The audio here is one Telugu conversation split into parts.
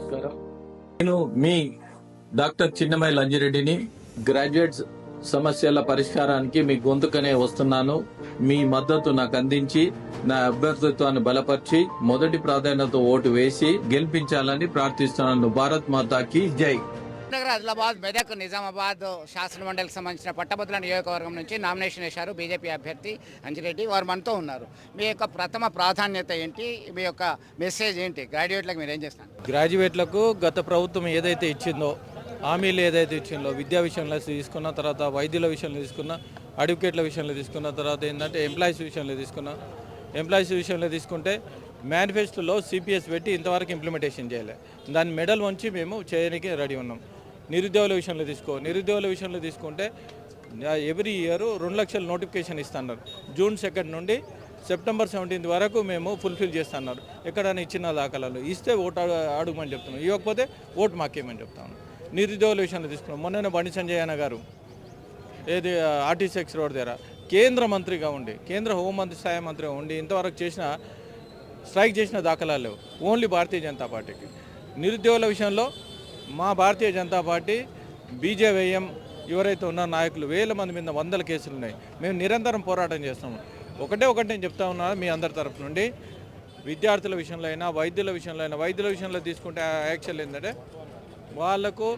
నమస్కారం. నేను మీ డాక్టర్ చిన్నమై లంజిరెడ్డిని. గ్రాడ్యుయేట్స్ సమస్యల పరిష్కారానికి మీ గొంతుకనే వస్తున్నాను. మీ మద్దతు నాకు అందించి నా అభ్యర్థిత్వాన్ని బలపరిచి మొదటి ప్రాధాన్యత ఓటు వేసి గెలిపించాలని ప్రార్థిస్తున్నాను. భారత్ మాతాకి జై. ఆదిలాబాద్, మెదక్, నిజామాబాద్ శాసన మండలికి సంబంధించిన పట్టభద్రుల నియోజకవర్గం నుంచి నామినేషన్ వేశారు బీజేపీ అభ్యర్థి అంజిరెడ్డి. వారు మనతో ఉన్నారు. మీ యొక్క ప్రథమ ప్రాధాన్యత ఏంటి? మీ యొక్క మెసేజ్ ఏంటి? గ్రాడ్యుయేట్లకు మీరు ఏం చేస్తారు? గ్రాడ్యుయేట్లకు గత ప్రభుత్వం ఏదైతే ఇచ్చిందో, హామీలు ఏదైతే ఇచ్చిందో, విద్యా విషయంలో తీసుకున్న తర్వాత, వైద్యుల విషయంలో తీసుకున్న, అడ్వకేట్ల విషయంలో తీసుకున్న తర్వాత ఏంటంటే ఎంప్లాయీస్ విషయంలో తీసుకుంటే మేనిఫెస్టోలో సిపిఎస్ పెట్టి ఇంతవరకు ఇంప్లిమెంటేషన్ చేయలే. దాన్ని మెడల్ వంచి మేము చేయడానికి రెడీ ఉన్నాం. నిరుద్యోగుల విషయంలో తీసుకుంటే ఎవ్రీ ఇయర్ 2 లక్షల నోటిఫికేషన్ ఇస్తున్నారు. జూన్ 2 నుండి సెప్టెంబర్ 17 వరకు మేము ఫుల్ఫిల్ చేస్తున్నారు. ఎక్కడైనా ఇచ్చిన దాఖలాలు ఇస్తే ఓటు అడుగుమని చెప్తున్నాం, ఇవ్వకపోతే ఓటు మాకేమని చెప్తాను. నిరుద్యోగుల విషయంలో తీసుకున్నాం. మొన్ననే బండి సంజయ్ అన్న గారు ఏది ఆర్టీసీ రోడ్ దగ్గర కేంద్ర మంత్రిగా ఉండి, కేంద్ర హోంమంత్రి స్థాయి మంత్రిగా ఉండి ఇంతవరకు స్ట్రైక్ చేసిన దాఖలాలు లేవు. ఓన్లీ భారతీయ జనతా పార్టీకి. నిరుద్యోగుల విషయంలో మా భారతీయ జనతా పార్టీ, బీజేవైఎం ఎవరైతే ఉన్న నాయకులు 1000 మంది మీద 100 కేసులు ఉన్నాయి. మేము నిరంతరం పోరాటం చేస్తాము. ఒకటి నేను చెప్తా ఉన్నా మీ అందరి తరఫు నుండి, విద్యార్థుల విషయంలో అయినా, వైద్యుల విషయంలో తీసుకుంటే యాక్చువల్ ఏంటంటే వాళ్లకు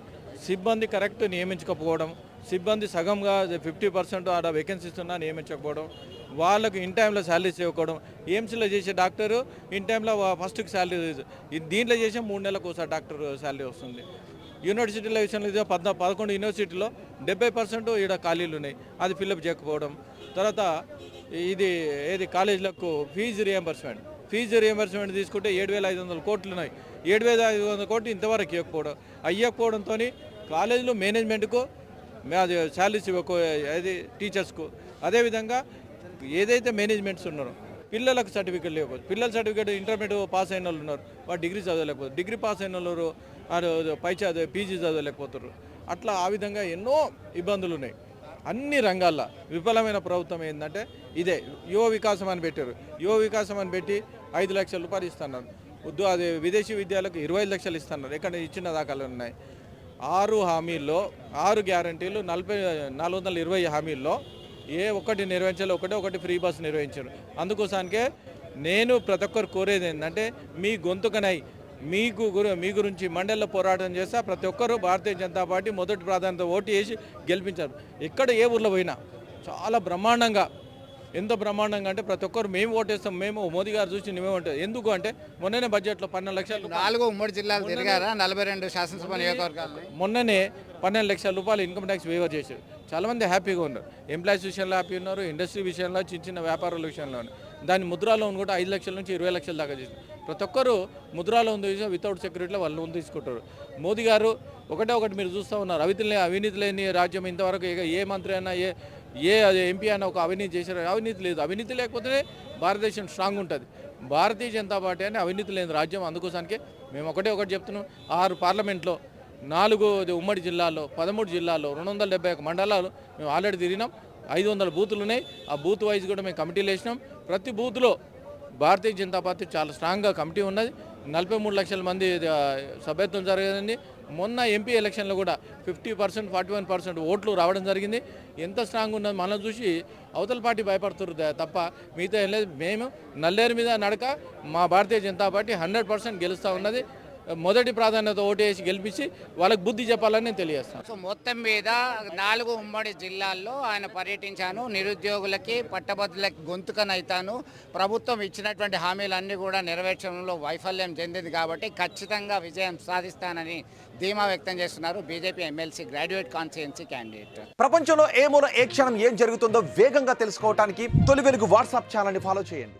సిబ్బంది కరెక్ట్ నియమించకపోవడం, సిబ్బంది సగంగా 50% ఆడ వేకెన్సీస్ ఉన్నా నియమించకపోవడం, వాళ్ళకు ఇన్ టైంలో శాలరీస్ ఇవ్వకపోవడం. ఎయిమ్స్లో చేసే డాక్టరు ఇన్ టైంలో ఫస్ట్కి శాలరీ, దీంట్లో చేసే 3 నెలలకు ఒకసారి డాక్టర్ శాలరీ వస్తుంది. యూనివర్సిటీల విషయంలో 11 యూనివర్సిటీలో 70% ఈడ ఖాళీలు ఉన్నాయి, అది ఫిల్అప్ చేయకపోవడం. తర్వాత ఏది కాలేజీలకు ఫీజు రియంబర్స్మెంట్ తీసుకుంటే 7,500 కోట్లు ఉన్నాయి. 7,500 కోట్లు ఇంతవరకు ఇవ్వకపోవడంతో కాలేజీలో మేనేజ్మెంట్కు అది శాలరీస్ అది టీచర్స్కు. అదేవిధంగా ఏదైతే మేనేజ్మెంట్స్ ఉన్నారో పిల్లలకు సర్టిఫికేట్ లేకపోతే, పిల్లల సర్టిఫికేట్ ఇంటర్మీడియట్ పాస్ అయిన వాళ్ళు ఉన్నారు, వాడు డిగ్రీ చదవలేకపోతారు. డిగ్రీ పాస్ అయిన వాళ్ళు పీజీ చదవలేకపోతారు. అట్లా ఆ విధంగా ఎన్నో ఇబ్బందులు ఉన్నాయి. అన్ని రంగాల్లో విఫలమైన ప్రభుత్వం ఏంటంటే ఇదే. యువ వికాసం అని పెట్టారు. యువ వికాసం అని పెట్టి 5 లక్షల రూపాయలు ఇస్తున్నారు. అది విదేశీ విద్యాలకు 25 లక్షలు ఇస్తున్నారు. ఎక్కడ ఇచ్చిన దాఖలు ఉన్నాయి. 6 హామీల్లో 6 గ్యారంటీలు 420 హామీల్లో ఏ ఒక్కటి నిర్వహించాలి, ఒకటి ఫ్రీ బస్ నిర్వహించారు. అందుకోసానికే నేను ప్రతి ఒక్కరు కోరేది ఏంటంటే మీ గొంతుకనై మీ గురించి మండలిలో పోరాటం చేస్తా. ప్రతి ఒక్కరు భారతీయ జనతా పార్టీ మొదటి ప్రాధాన్యత ఓటు వేసి గెలిపించారు. ఎక్కడ ఏ ఊర్లో పోయినా చాలా బ్రహ్మాండంగా, ఎంత బ్రహ్మాండంగా అంటే ప్రతి ఒక్కరు మేము ఓటేస్తాం, మేము మోదీ గారు చూసి మేమే ఉంటాం. ఎందుకు అంటే మొన్ననే బడ్జెట్లో 12 లక్షలు, 4 ఉమ్మడి జిల్లాలు తిరిగారా, 42 శాసనసభ నియోజకవర్గాలు. మొన్ననే 12 లక్షల రూపాయలు ఇన్కమ్ ట్యాక్స్ వేవర్ చేశారు. చాలామంది హ్యాపీగా ఉన్నారు. ఎంప్లాయీస్ విషయంలో హ్యాపీ ఉన్నారు, ఇండస్ట్రీ విషయంలో, చిన్న వ్యాపారాల విషయంలో ఉన్నారు. దాని ముద్రా లోన్ కూడా 5 లక్షల నుంచి 20 లక్షల దాకా చేశారు. ప్రతి ఒక్కరు ముద్రా లోన్ తీసి వితౌట్ సెక్యూరిటీలో వాళ్ళు లోన్ తీసుకుంటారు. మోదీ గారు ఒకటి మీరు చూస్తూ ఉన్నారు. అవినీతి లేని రాజ్యం ఇంతవరకు ఏ మంత్రి అయినా ఏ ఎంపీ అయినా ఒక అవినీతి చేశారు. అవినీతి లేదు. అవినీతి లేకపోతే భారతదేశం స్ట్రాంగ్ ఉంటుంది. భారతీయ జనతా పార్టీ అని అవినీతి లేని రాజ్యం. అందుకోసానికి మేము ఒకటి చెప్తున్నాం. 6 పార్లమెంట్లో, 4 ఉమ్మడి జిల్లాల్లో, 13 జిల్లాల్లో, 271 మండలాలు మేము ఆల్రెడీ తిరిగినాం. 500 బూతులు ఉన్నాయి. ఆ బూత్ వైజ్ కూడా మేము కమిటీలు వేసినాం. ప్రతి బూత్లో భారతీయ జనతా పార్టీ చాలా స్ట్రాంగ్గా కమిటీ ఉన్నది. 43 లక్షల మంది సభ్యత్వం జరిగింది. మొన్న ఎంపీ ఎలక్షన్లో కూడా 50%, 41% ఓట్లు రావడం జరిగింది. ఎంత స్ట్రాంగ్ ఉన్నది మనం చూసి అవతల పార్టీ భయపడుతున్నారు తప్ప మిగతా ఏం లేదు. మేము నల్లేరు మీద నడక మా భారతీయ జనతా పార్టీ 100% గెలుస్తూ ఉన్నది. మొదటి ప్రాధాన్యత ఓటు వేసి గెలిపించి వాళ్ళకి బుద్ధి చెప్పాలని నేను తెలియజేస్తాను. సో మొత్తం మీద 4 ఉమ్మడి జిల్లాల్లో ఆయన పర్యటించాను. నిరుద్యోగులకి, పట్టభద్రులకి గొంతుకనైతాను. ప్రభుత్వం ఇచ్చినటువంటి హామీలన్నీ కూడా నెరవేర్చడంలో వైఫల్యం చెందింది కాబట్టి ఖచ్చితంగా విజయం సాధిస్తానని ధీమా వ్యక్తం చేస్తున్నారు BJP MLC graduate constituency candidate. ప్రపంచంలో ఏ మూల ఏ క్షణం ఏం జరుగుతుందో వేగంగా తెలుసుకోవడానికి తొలి వెలుగు వాట్సాప్ ఛానల్ని ఫాలో చేయండి.